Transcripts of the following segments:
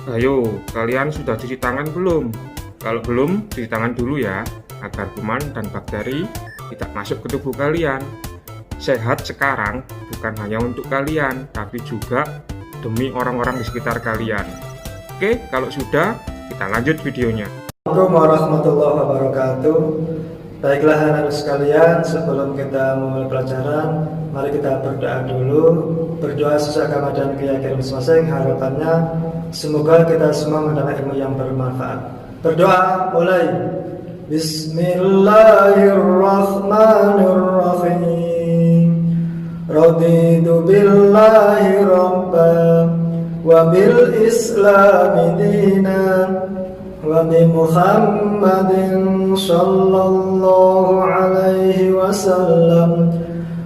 Ayo, kalian sudah cuci tangan belum? Kalau belum, cuci tangan dulu ya, agar kuman dan bakteri tidak masuk ke tubuh kalian. Sehat sekarang bukan hanya untuk kalian, tapi juga demi orang-orang di sekitar kalian. Oke, kalau sudah, kita lanjut videonya. Assalamualaikum warahmatullahi wabarakatuh. Baiklah anak-anak sekalian, sebelum kita memulai pelajaran, mari kita berdoa dulu. Berdoa sesuai agama dan keyakinan masing-masing. Harapannya semoga kita semua mendapat ilmu yang bermanfaat. Berdoa mulai. Bismillahirrahmanirrahim. Raditu billahi rabban wa bil islami dinan wa bi Muhammadin sallallahu alaihi wasallam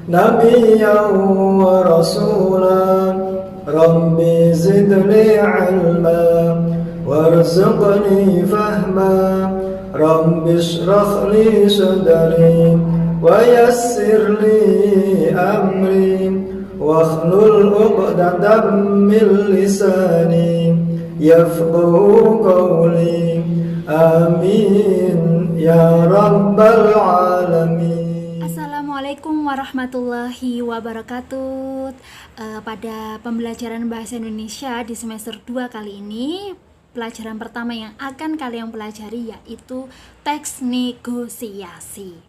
nabiyyan wa rasulan. Rabbi zidni ilma warzuqni fahma. Rabbi shrah li sadri wa yassir li amri wakhlul 'uqdatam min lisani yafqahu qawli. Amin ya rabbal alamin. Assalamualaikum warahmatullahi wabarakatuh. Pada pembelajaran bahasa Indonesia di semester 2 kali ini, pelajaran pertama yang akan kalian pelajari yaitu teks negosiasi.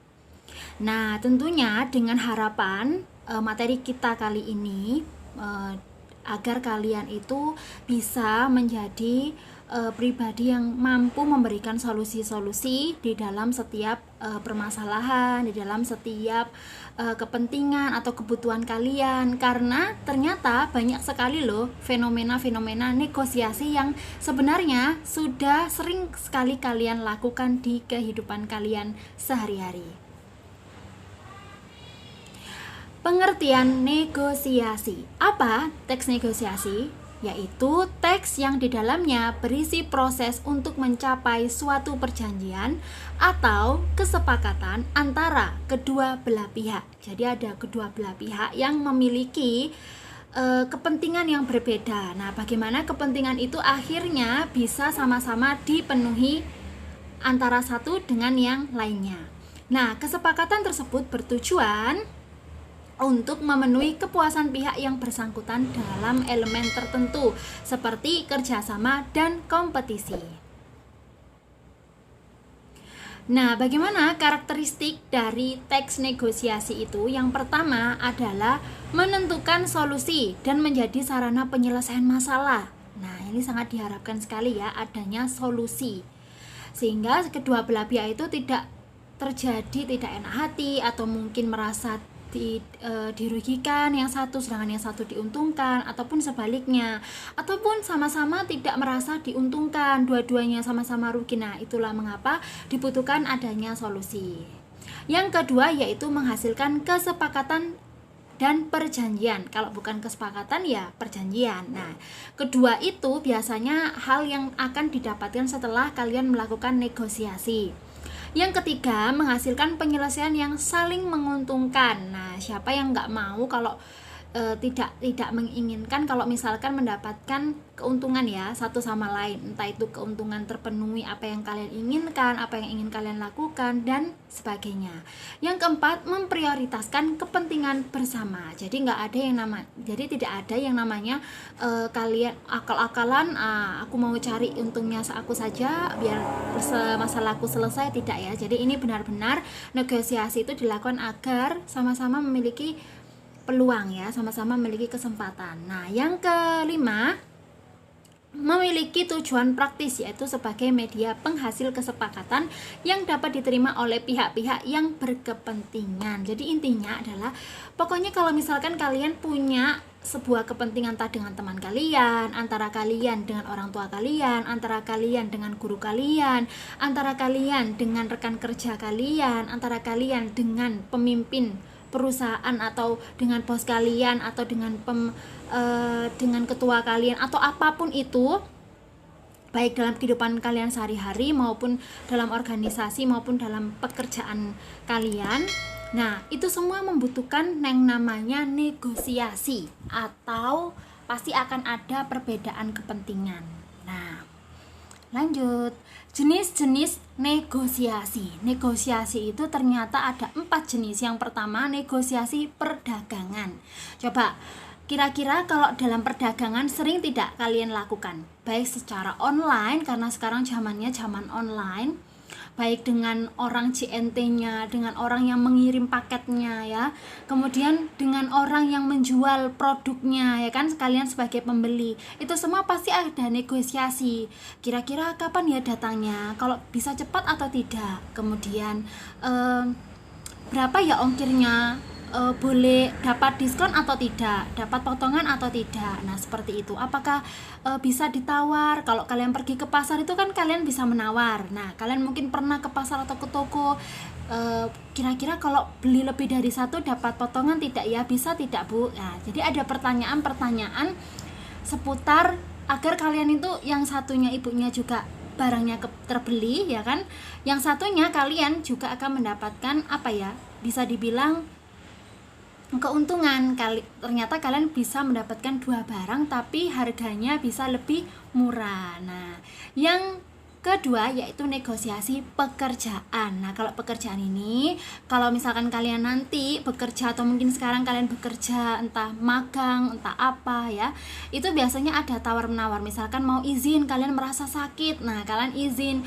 Nah, tentunya dengan harapan materi kita kali ini agar kalian itu bisa menjadi pribadi yang mampu memberikan solusi-solusi di dalam setiap permasalahan, di dalam setiap kepentingan atau kebutuhan kalian, karena ternyata banyak sekali loh fenomena-fenomena negosiasi yang sebenarnya sudah sering sekali kalian lakukan di kehidupan kalian sehari-hari. Pengertian negosiasi. Apa teks negosiasi? Yaitu teks yang di dalamnya berisi proses untuk mencapai suatu perjanjian atau kesepakatan antara kedua belah pihak. Jadi ada kedua belah pihak yang memiliki kepentingan yang berbeda. Nah, bagaimana kepentingan itu akhirnya bisa sama-sama dipenuhi antara satu dengan yang lainnya. Nah, kesepakatan tersebut bertujuan untuk memenuhi kepuasan pihak yang bersangkutan dalam elemen tertentu seperti kerjasama dan kompetisi. Nah, bagaimana karakteristik dari teks negosiasi itu? Yang pertama adalah menentukan solusi dan menjadi sarana penyelesaian masalah. Nah, ini sangat diharapkan sekali ya adanya solusi, sehingga kedua belah pihak itu tidak tidak enak hati atau mungkin merasa dirugikan yang satu sedangkan yang satu diuntungkan, ataupun sebaliknya, ataupun sama-sama tidak merasa diuntungkan, dua-duanya sama-sama rugi. Nah, itulah mengapa dibutuhkan adanya solusi. Yang kedua yaitu menghasilkan kesepakatan dan perjanjian. Kalau bukan kesepakatan ya perjanjian. Nah, kedua itu biasanya hal yang akan didapatkan setelah kalian melakukan negosiasi. Yang ketiga, menghasilkan penyelesaian yang saling menguntungkan. Nah, siapa yang nggak mau kalau tidak menginginkan kalau misalkan mendapatkan keuntungan ya satu sama lain, entah itu keuntungan terpenuhi apa yang kalian inginkan, apa yang ingin kalian lakukan, dan sebagainya. Yang keempat, memprioritaskan kepentingan bersama. Jadi tidak ada yang namanya kalian akal-akalan, aku mau cari untungnya aku saja biar masalahku selesai, tidak ya. Jadi ini benar-benar negosiasi itu dilakukan agar sama-sama memiliki peluang ya, sama-sama memiliki kesempatan. Nah, yang kelima, memiliki tujuan praktis, yaitu sebagai media penghasil kesepakatan yang dapat diterima oleh pihak-pihak yang berkepentingan. Jadi intinya adalah pokoknya kalau misalkan kalian punya sebuah kepentingan entah dengan teman kalian, antara kalian dengan orang tua kalian, antara kalian dengan guru kalian, antara kalian dengan rekan kerja kalian, antara kalian dengan pemimpin perusahaan atau dengan bos kalian atau dengan ketua kalian atau apapun itu, baik dalam kehidupan kalian sehari-hari maupun dalam organisasi maupun dalam pekerjaan kalian. Nah, itu semua membutuhkan yang namanya negosiasi atau pasti akan ada perbedaan kepentingan. Nah, Lanjut, jenis-jenis negosiasi. Negosiasi itu ternyata ada 4 jenis. Yang pertama, negosiasi perdagangan. Coba, kira-kira kalau dalam perdagangan sering tidak kalian lakukan? Baik secara online, karena sekarang zamannya zaman online, baik dengan orang JNT-nya, dengan orang yang mengirim paketnya ya, kemudian dengan orang yang menjual produknya ya kan, sekalian sebagai pembeli. Itu semua pasti ada negosiasi. Kira-kira kapan ya datangnya? Kalau bisa cepat atau tidak? Kemudian berapa ya ongkirnya? Boleh dapat diskon atau tidak, dapat potongan atau tidak. Nah seperti itu. Apakah bisa ditawar? Kalau kalian pergi ke pasar itu kan kalian bisa menawar. Nah kalian mungkin pernah ke pasar atau ke toko, kira-kira kalau beli lebih dari satu dapat potongan tidak ya, bisa tidak Bu? Nah jadi ada pertanyaan-pertanyaan seputar agar kalian itu yang satunya ibunya juga barangnya terbeli ya kan, yang satunya kalian juga akan mendapatkan apa ya, bisa dibilang keuntungan. Ternyata kalian bisa mendapatkan 2 barang tapi harganya bisa lebih murah. Nah yang kedua yaitu negosiasi pekerjaan. Nah kalau pekerjaan ini, kalau misalkan kalian nanti bekerja atau mungkin sekarang kalian bekerja entah magang entah apa ya, itu biasanya ada tawar menawar. Misalkan mau izin, kalian merasa sakit, nah kalian izin,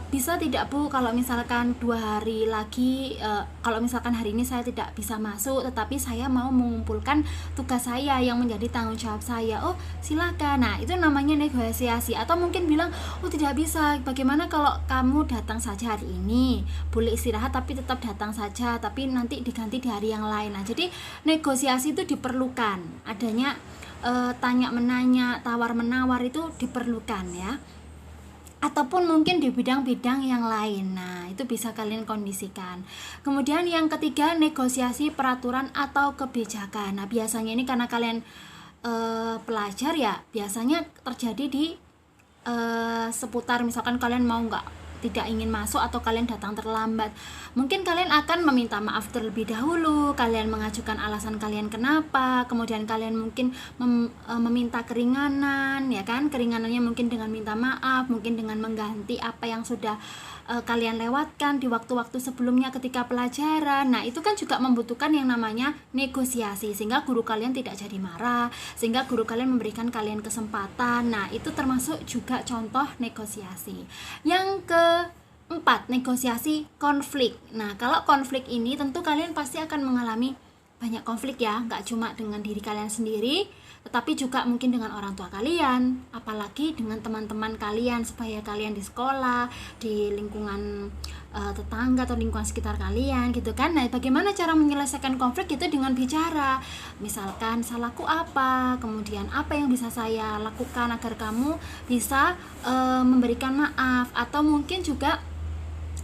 bisa tidak Bu kalau misalkan 2 hari lagi, kalau misalkan hari ini saya tidak bisa masuk tetapi saya mau mengumpulkan tugas saya yang menjadi tanggung jawab saya. Oh silakan. Nah itu namanya negosiasi. Atau mungkin bilang, oh tidak bisa, bagaimana kalau kamu datang saja hari ini, boleh istirahat tapi tetap datang saja, tapi nanti diganti di hari yang lain. Nah jadi negosiasi itu diperlukan, adanya tanya menanya, tawar menawar itu diperlukan ya, ataupun mungkin di bidang-bidang yang lain. Nah itu bisa kalian kondisikan. Kemudian yang ketiga, negosiasi peraturan atau kebijakan. Nah biasanya ini karena kalian pelajar ya, biasanya terjadi di seputar misalkan kalian mau tidak ingin masuk atau kalian datang terlambat, mungkin kalian akan meminta maaf terlebih dahulu, kalian mengajukan alasan kalian kenapa, kemudian kalian mungkin meminta keringanan ya kan, keringanannya mungkin dengan minta maaf, mungkin dengan mengganti apa yang sudah kalian lewatkan di waktu-waktu sebelumnya ketika pelajaran. Nah itu kan juga membutuhkan yang namanya negosiasi, sehingga guru kalian tidak jadi marah, sehingga guru kalian memberikan kalian kesempatan. Nah itu termasuk juga contoh negosiasi. Yang keempat, negosiasi konflik. Nah kalau konflik ini tentu kalian pasti akan mengalami banyak konflik ya, nggak cuma dengan diri kalian sendiri, tetapi juga mungkin dengan orang tua kalian, apalagi dengan teman-teman kalian, supaya kalian di sekolah, di lingkungan tetangga atau lingkungan sekitar kalian gitu kan. Nah bagaimana cara menyelesaikan konflik itu dengan bicara, misalkan salahku apa, kemudian apa yang bisa saya lakukan agar kamu bisa memberikan maaf, atau mungkin juga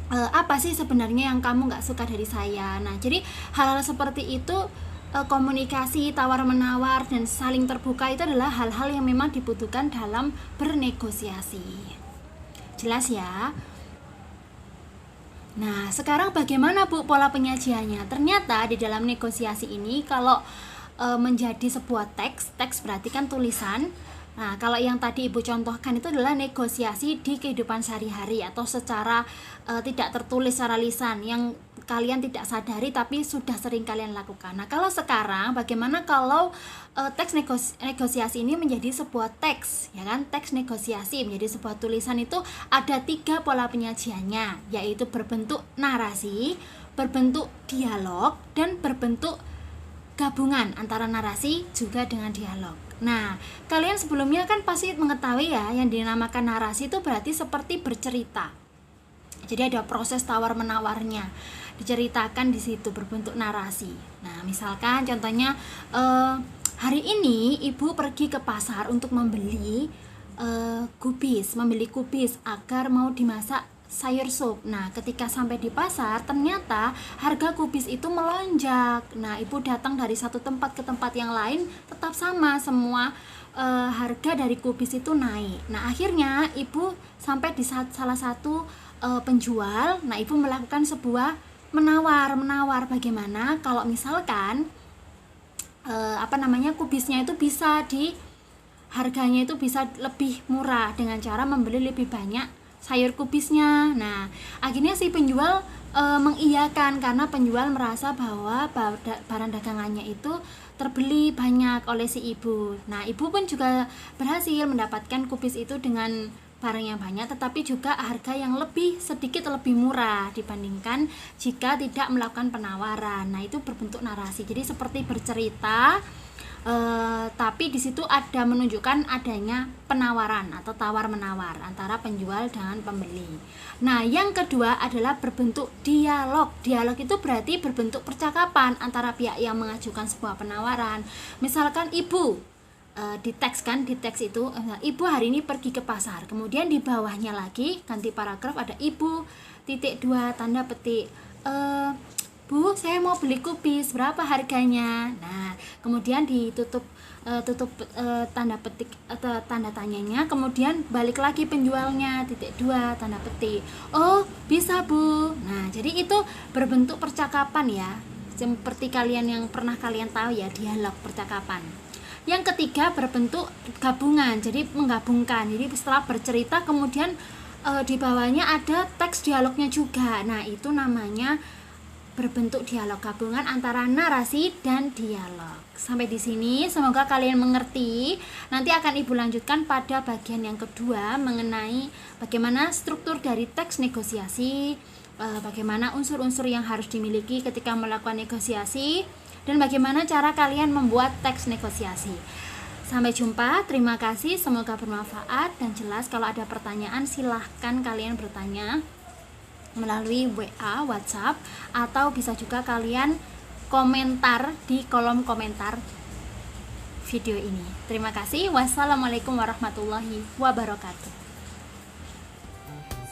apa sih sebenarnya yang kamu nggak suka dari saya. Nah jadi hal-hal seperti itu, komunikasi, tawar-menawar, dan saling terbuka itu adalah hal-hal yang memang dibutuhkan dalam bernegosiasi. Jelas ya? Nah, sekarang bagaimana Bu pola penyajiannya? Ternyata di dalam negosiasi ini, kalau menjadi sebuah teks berarti kan tulisan. Nah, kalau yang tadi Ibu contohkan itu adalah negosiasi di kehidupan sehari-hari atau secara tidak tertulis secara lisan, yang kalian tidak sadari tapi sudah sering kalian lakukan. Nah kalau sekarang bagaimana kalau teks negosiasi ini menjadi sebuah teks, ya kan? Teks negosiasi menjadi sebuah tulisan itu ada 3 pola penyajiannya, yaitu berbentuk narasi, berbentuk dialog, dan berbentuk gabungan antara narasi juga dengan dialog. Nah kalian sebelumnya kan pasti mengetahui ya, yang dinamakan narasi itu berarti seperti bercerita. Jadi ada proses tawar menawarnya, diceritakan di situ berbentuk narasi. Nah, misalkan contohnya hari ini Ibu pergi ke pasar untuk membeli kubis agar mau dimasak sayur sup. Nah, ketika sampai di pasar ternyata harga kubis itu melonjak. Nah, Ibu datang dari satu tempat ke tempat yang lain tetap sama, semua harga dari kubis itu naik. Nah, akhirnya Ibu sampai di salah satu penjual. Nah Ibu melakukan sebuah menawar bagaimana kalau misalkan kubisnya itu bisa harganya itu bisa lebih murah dengan cara membeli lebih banyak sayur kubisnya. Nah, akhirnya si penjual mengiyakan karena penjual merasa bahwa barang dagangannya itu terbeli banyak oleh si ibu. Nah, ibu pun juga berhasil mendapatkan kubis itu dengan barang yang banyak, tetapi juga harga yang sedikit lebih murah dibandingkan jika tidak melakukan penawaran. Nah, itu berbentuk narasi. Jadi seperti bercerita, tapi di situ ada menunjukkan adanya penawaran atau tawar-menawar antara penjual dengan pembeli. Nah, yang kedua adalah berbentuk dialog. Dialog itu berarti berbentuk percakapan antara pihak yang mengajukan sebuah penawaran. Misalkan ibu di teks itu ibu hari ini pergi ke pasar, kemudian di bawahnya lagi ganti paragraf ada ibu titik 2 tanda petik, Bu, saya mau beli kubis, berapa harganya? Nah, kemudian ditutup tanda petik atau tanda tanyanya, kemudian balik lagi penjualnya titik 2 tanda petik. Oh, bisa, Bu. Nah, jadi itu berbentuk percakapan ya. Seperti yang pernah kalian tahu ya, dialog percakapan. Yang ketiga berbentuk gabungan, jadi menggabungkan. Jadi setelah bercerita kemudian di bawahnya ada teks dialognya juga. Nah, itu namanya berbentuk dialog gabungan antara narasi dan dialog. Sampai di sini semoga kalian mengerti. Nanti akan Ibu lanjutkan pada bagian yang kedua mengenai bagaimana struktur dari teks negosiasi, bagaimana unsur-unsur yang harus dimiliki ketika melakukan negosiasi, dan bagaimana cara kalian membuat teks negosiasi. Sampai jumpa, terima kasih, semoga bermanfaat dan jelas. Kalau ada pertanyaan silahkan kalian bertanya melalui WA, WhatsApp, atau bisa juga kalian komentar di kolom komentar video ini. Terima kasih. Wassalamualaikum warahmatullahi wabarakatuh.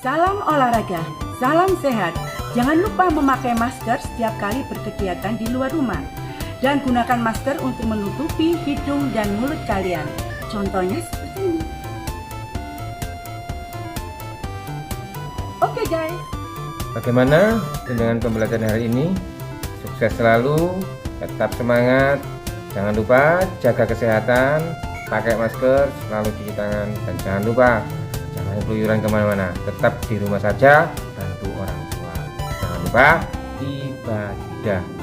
Salam olahraga, salam sehat. Jangan lupa memakai masker setiap kali berkegiatan di luar rumah. Dan gunakan masker untuk menutupi hidung dan mulut kalian. Contohnya seperti ini. Oke guys. Bagaimana dengan pembelajaran hari ini? Sukses selalu, tetap semangat. Jangan lupa jaga kesehatan, pakai masker, selalu cuci tangan, dan jangan lupa jangan keluyuran kemana-mana. Tetap di rumah saja, bantu orang tua. Jangan lupa ibadah.